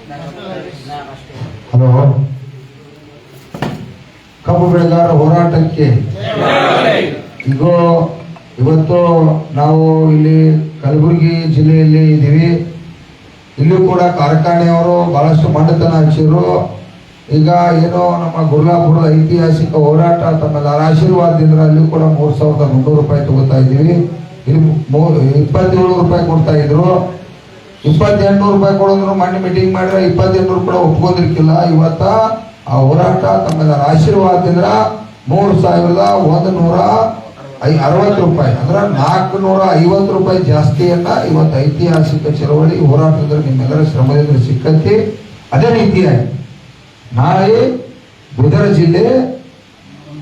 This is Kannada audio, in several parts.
ಹಲೋ, ಕಬ್ಬು ಬೆಳೆಗಾರರ ಹೋರಾಟಕ್ಕೆ ಈಗ ಇವತ್ತು ನಾವು ಇಲ್ಲಿ ಕಲಬುರಗಿ ಜಿಲ್ಲೆಯಲ್ಲಿ ಇದ್ದೀವಿ. ಇಲ್ಲೂ ಕೂಡ ಕಾರ್ಖಾನೆಯವರು ಬಹಳಷ್ಟು ಮಂಡತನ ಹಚ್ಚಿದ್ರು. ಈಗ ಏನೋ ನಮ್ಮ ಗುರ್ಲಾಪುರದ ಐತಿಹಾಸಿಕ ಹೋರಾಟ ತಮ್ಮೆಲ್ಲರ ಆಶೀರ್ವಾದದಿಂದ ಅಲ್ಲಿ ಕೂಡ 3,300 ರೂಪಾಯಿ ತಗೋತಾ ಇದ್ದೀವಿ. ಇಲ್ಲಿ 27 ರೂಪಾಯಿ ಕೊಡ್ತಾ ಇದ್ರು. 2800 ರೂಪಾಯಿ ಕೊಡೋದ್ರು. ಮೊನ್ನೆ ಮೀಟಿಂಗ್ ಮಾಡಿದ್ರೆ 2800 ಕೂಡ ಒಪ್ಕೊಂಡಿರ್ಕಿಲ್ಲ. ಇವತ್ತ ಆ ಹೋರಾಟ ತಮ್ಮೆಲ್ಲರ ಆಶೀರ್ವಾದದಿಂದ 3,160 ರೂಪಾಯಿ ಅಂದ್ರೆ 450 ರೂಪಾಯಿ ಜಾಸ್ತಿಯನ್ನ ಇವತ್ತು ಐತಿಹಾಸಿಕ ಚಳವಳಿ ಹೋರಾಟದಿಂದ ನಿಮ್ಮೆಲ್ಲರ ಶ್ರಮದಿಂದ ಸಿಕ್ಕತಿ. ಅದೇ ರೀತಿಯಾಗಿ ನಾಳೆ ಬೀದರ ಜಿಲ್ಲೆ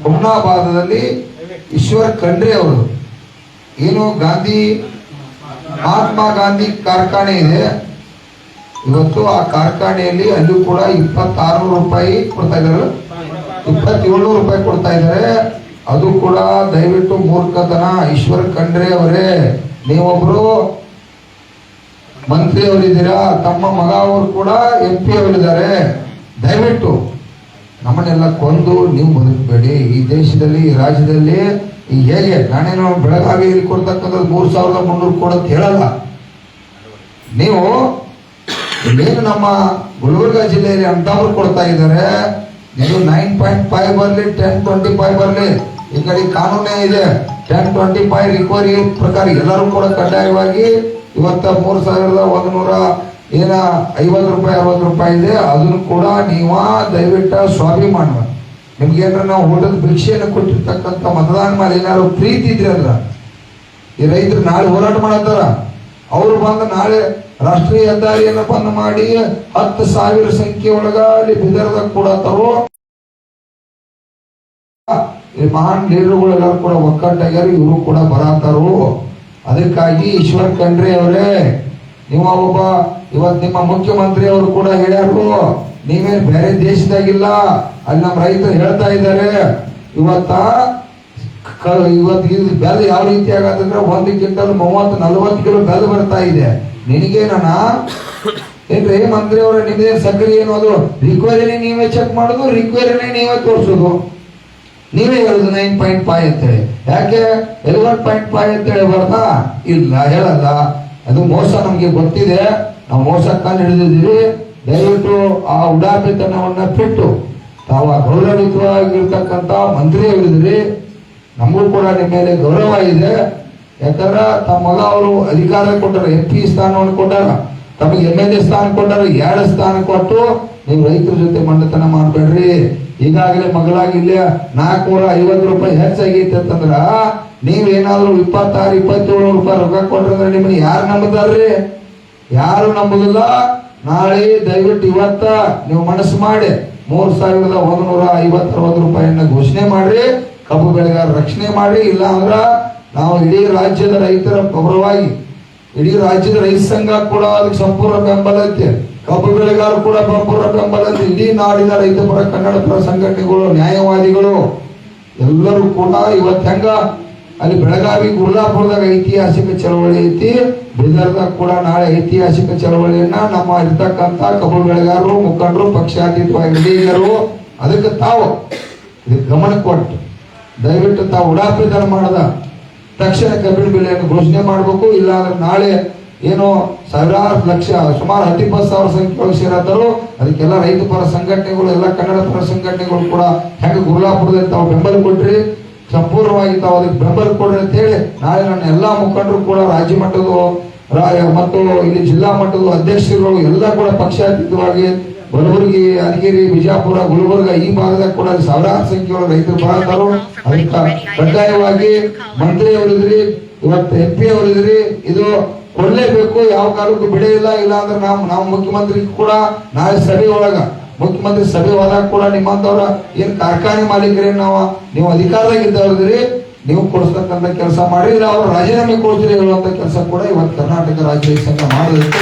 ಹುಮ್ನಾಬಾದದಲ್ಲಿ ಈಶ್ವರ್ ಖಂಡ್ರೆ ಅವರು ಏನು ಮಹಾತ್ಮ ಗಾಂಧಿ ಕಾರ್ಖಾನೆ ಇದೆ. ಇವತ್ತು ಆ ಕಾರ್ಖಾನೆಯಲ್ಲಿ ಅಲ್ಲೂ ಕೂಡ 2600 ರೂಪಾಯಿ ಕೊಡ್ತಾ ಇದ್ದಾರೆ, 2700 ರೂಪಾಯಿ ಕೊಡ್ತಾ ಇದ್ದಾರೆ. ಅದು ಕೂಡ ದಯವಿಟ್ಟು ಮೂರ್ಖತನ. ಈಶ್ವರ್ ಖಂಡ್ರೆ ಅವರೇ, ನೀವೊಬ್ರು ಮಂತ್ರಿ ಅವರಿದ್ದೀರಾ, ತಮ್ಮ ಮಗ ಅವರು ಕೂಡ MP ಅವರಿದ್ದಾರೆ. ದಯವಿಟ್ಟು ನಮ್ಮನ್ನೆಲ್ಲ ಕೊಂದು ನೀವು ಬದುಕಬೇಡಿ. ಈ ದೇಶದಲ್ಲಿ, ಈ ರಾಜ್ಯದಲ್ಲಿ ಈಗ ಹೇಗೆ ನಾನೇನು ಬೆಳಗಾವಿಯಲ್ಲಿ ಕೊಡ್ತಕ್ಕಂಥದ್ದು 3,300 ಕೊಡಂತ ಹೇಳಲ್ಲ. ನೀವು ಇಲ್ಲೇನು ನಮ್ಮ ಗುಲ್ಬರ್ಗ ಜಿಲ್ಲೆಯಲ್ಲಿ ಅಂತವ್ರು ಕೊಡ್ತಾ ಇದ್ದಾರೆ. ಇದು 9.5 ಬರಲಿ, 10.25 ಬರಲಿ, ಈ ಕಡೆ ಕಾನೂನೇ ಇದೆ. 10.25 ರಿಕವರಿ ಪ್ರಕಾರ ಎಲ್ಲರೂ ಕೂಡ ಕಡ್ಡಾಯವಾಗಿ ಇವತ್ತ 3,150 ರೂಪಾಯಿ 60 ರೂಪಾಯಿ ಇದೆ. ಅದನ್ನು ಕೂಡ ನೀವ ದಯವಿಟ್ಟು ಸ್ವಾಭಿಮಾನ. ನಿಮ್ಗೇನ್ರ ನಾವು ಊಟದ ಭಿಕ್ಷೆಯನ್ನು ಕೊಟ್ಟಿರ್ತಕ್ಕಂಥ ಮತದಾನ ಮೇಲೆ ಏನಾದ್ರು ಪ್ರೀತಿ ಇದ್ರೆ ಅಂದ್ರ ಈ ರೈತರು ನಾಳೆ ಹೋರಾಟ ಮಾಡತ್ತಾರ. ಅವ್ರು ಬಂದು ನಾಳೆ ರಾಷ್ಟ್ರೀಯ ಹೆದ್ದಾರಿಯನ್ನು ಬಂದ್ ಮಾಡಿ 10,000 ಸಂಖ್ಯೆ ಒಳಗ ಅಲ್ಲಿ ಬಿದರ್ದಾಗ ಕೂಡ ತರೋ ಈ ಮಹಾನ್ ಲೀಡರ್ಗಳೆಲ್ಲರೂ ಕೂಡ ಒಕ್ಕಟ್ಟಾಗ್ಯಾರ. ಇವರು ಕೂಡ ಬರತ್ತಾರು. ಅದಕ್ಕಾಗಿ ಈಶ್ವರ್ ಖಂಡ್ರೆ ಅವರೇ, ನೀವು ಇವತ್ತು ನಿಮ್ಮ ಮುಖ್ಯಮಂತ್ರಿ ಅವರು ಕೂಡ ಹೇಳ್ಯಾರು, ನೀವೇ ಬೇರೆ ದೇಶದಾಗಿಲ್ಲ. ಅಲ್ಲಿ ನಮ್ಮ ರೈತರು ಹೇಳ್ತಾ ಇದ್ದಾರೆ, ಇವತ್ತು ಇದು ಬೆಲ್ಲ ಯಾವ ರೀತಿ ಆಗತ್ತಂದ್ರೆ 1 ಕ್ವಿಂಟಲ್ 30-40 ಕಿಲೋ ಬೆಲ್ಲ ಬರ್ತಾ ಇದೆ. ನಿನಗೇನ ಏನ್ರಿ ಮಂತ್ರಿ ಅವರ, ನಿಮ್ದೇನು ಸಕ್ಕರೆ ಏನು ಅದು ರಿಕ್ವರಿನೇ ನೀವೇ ಚೆಕ್ ಮಾಡೋದು, ರಿಕ್ವರಿನೇ ನೀವೇ ತೋರಿಸೋದು, ನೀವೇ ಹೇಳುದು 9.5 ಅಂತೇಳಿ. ಯಾಕೆ 11.5 ಅಂತೇಳಿ ಬರ್ತಾ ಇಲ್ಲ, ಹೇಳಲ್ಲ. ಅದು ಮೋಸ ನಮ್ಗೆ ಗೊತ್ತಿದೆ, ನಾವು ಮೋಸ ಕಂಡು ಹಿಡಿದಿದ್ದೀವಿ. ದಯವಿಟ್ಟು ಆ ಉಡಾಪಿತನವನ್ನ ಬಿಟ್ಟು ತಾವು ಗೌರವಿತವಾಗಿರ್ತಕ್ಕಂಥ ಮಂತ್ರಿ ಅವರಿದ್ರಿ. ನಮಗೂ ಕೂಡ ನಿಮ್ಮ ಮೇಲೆ ಗೌರವ ಇದೆ. ಯಾಕಂದ್ರೆ ತಮ್ಮ ಮಗ ಅವರು ಅಧಿಕಾರ ಕೊಟ್ಟಾರ, MP ಸ್ಥಾನವನ್ನು ಕೊಟ್ಟಾರ, ತಮಗೆ MLA ಸ್ಥಾನ ಕೊಟ್ಟಾರ. 2 ಸ್ಥಾನ ಕೊಟ್ಟು ನೀವು ರೈತರ ಜೊತೆ ಮಂಡತನ ಮಾಡ್ಬೇಡ್ರಿ. ಈಗಾಗಲೇ ಮಗಳಾಗಿ ಇಲ್ಲೇ 450 ರೂಪಾಯಿ ಹೆಚ್ಚಾಗೈತೆ ಅಂತಂದ್ರ ನೀವೇನಾದ್ರೂ 26-27 ರೂಪಾಯಿ ರೊಕ್ಕ ಕೊಟ್ರಂದ್ರೆ ನಿಮ್ಮನ್ನ ಯಾರು ನಂಬುತ್ತಾರ್ರಿ? ಯಾರು ನಂಬುದಿಲ್ಲ. ನಾಳೆ ದಯವಿಟ್ಟು ಇವತ್ತ ನೀವು ಮನಸ್ಸು ಮಾಡಿ 3,150-60 ರೂಪಾಯಿಯನ್ನ ಘೋಷಣೆ ಮಾಡ್ರಿ. ಕಬ್ಬು ಬೆಳೆಗಾರ ರಕ್ಷಣೆ ಮಾಡಿ. ಇಲ್ಲ ಅಂದ್ರ ನಾವು ಇಡೀ ರಾಜ್ಯದ ರೈತರ ಪರವಾಗಿ, ಇಡೀ ರಾಜ್ಯದ ರೈತ ಸಂಘ ಕೂಡ ಅದಕ್ಕೆ ಸಂಪೂರ್ಣ ಬೆಂಬಲ ಐತೆ. ಕಬ್ಬು ಬೆಳೆಗಾರರು ಕೂಡ ಸಂಪೂರ್ಣ ಬೆಂಬಲ ಐತೆ. ಇಡೀ ನಾಡಿನ ರೈತ ಪರ, ಕನ್ನಡ ಪರ ಸಂಘಟನೆಗಳು, ನ್ಯಾಯವಾದಿಗಳು ಎಲ್ಲರೂ ಕೂಡ ಇವತ್ತು ಹೆಂಗ ಅಲ್ಲಿ ಬೆಳಗಾವಿ ಗುರ್ಲಾಪುರದಾಗ ಐತಿಹಾಸಿಕ ಚಳವಳಿ ಐತಿ, ಬೀದರ್ದಾಗ ಕೂಡ ನಾಳೆ ಐತಿಹಾಸಿಕ ಚಳವಳಿಯನ್ನ ನಮ್ಮ ಇರ್ತಕ್ಕಂಥ ಕಬ್ಬು ಬೆಳೆಗಾರರು, ಮುಖಂಡರು, ಪಕ್ಷಾತೀತವಾಗಿ ಹಿರಿಯರು ಅದಕ್ಕೆ ತಾವು ಇದಕ್ಕೆ ಗಮನ ಕೊಟ್ಟು ದಯವಿಟ್ಟು ತಾವು ಉಡಾಪಿತನ ಮಾಡದ ತಕ್ಷಣ ಕಬ್ಬಿನ ಬೆಲೆಯನ್ನು ಘೋಷಣೆ ಮಾಡಬೇಕು. ಇಲ್ಲ ಅಂದ್ರೆ ನಾಳೆ ಏನೋ ಸಾವಿರಾರು ಲಕ್ಷ, ಸುಮಾರು 10-20 ಸಾವಿರ ಸಂಖ್ಯೆ ಸೇರತ್ತರು. ಅದಕ್ಕೆಲ್ಲ ರೈತ ಪರ ಸಂಘಟನೆಗಳು, ಎಲ್ಲ ಕನ್ನಡ ಪರ ಸಂಘಟನೆಗಳು ಕೂಡ ಹೆಂಗೆ ಗುರ್ಲಾಪುರದಲ್ಲಿ ತಾವು ಬೆಂಬಲ ಕೊಟ್ರಿ, ಸಂಪೂರ್ಣವಾಗಿ ತಾವು ಅದಕ್ಕೆ ಬೆಂಬಲ ಕೊಡ್ರಿ ಅಂತ ಹೇಳಿ ನಾಳೆ ನನ್ನ ಎಲ್ಲಾ ಮುಖಂಡರು ಕೂಡ ರಾಜ್ಯ ಮಟ್ಟದ ಮತ್ತು ಇಲ್ಲಿ ಜಿಲ್ಲಾ ಮಟ್ಟದ ಅಧ್ಯಕ್ಷರುಗಳು ಎಲ್ಲ ಕೂಡ ಪಕ್ಷಾತೀತವಾಗಿ ಕಲಬುರಗಿ, ಯಾದಗಿರಿ, ಬಿಜಾಪುರ, ಗುಲ್ಬರ್ಗ ಈ ಭಾಗದಾಗ ಕೂಡ ಸಾವಿರಾರು ಸಂಖ್ಯೆಯ ರೈತರು ಬರತಾರೋ. ಅದಕ್ಕೆ ಕಡ್ಡಾಯವಾಗಿ ಮಂತ್ರಿ ಅವರಿದ್ರಿ, ಇವತ್ತು MP ಅವರಿದ್ರಿ, ಇದು ಕೊಡ್ಲೇಬೇಕು. ಯಾವ ಕಾಲಕ್ಕೂ ಬಿಡೇ ಇಲ್ಲ ಅಂದ್ರೆ ನಾವು ಮುಖ್ಯಮಂತ್ರಿ ಕೂಡ ನಾಳೆ ಸಭೆ ಒಳಗ, ಮುಖ್ಯಮಂತ್ರಿ ಸಭೆ ಹೋದಾಗ ಕೂಡ ನಿಮ್ಮಂತವ್ರ ಏನ್ ಕಾರ್ಖಾನೆ ಮಾಲೀಕರೇನು ನೀವು ಅಧಿಕಾರದಾಗಿದ್ದವ್ರಿದ್ರಿ, ನೀವು ಕೊಡಿಸ್ತಕ್ಕಂಥ ಕೆಲಸ ಮಾಡಿ. ಇಲ್ಲ ಅವ್ರು ರಾಜೀನಾಮೆ ಕೊಡ್ತೀರಿ ಹೇಳುವಂತ ಕೆಲಸ ಕೂಡ ಇವತ್ತು ಕರ್ನಾಟಕ ರಾಜ್ಯ ಸಂಘ ಮಾಡೋದಕ್ಕೆ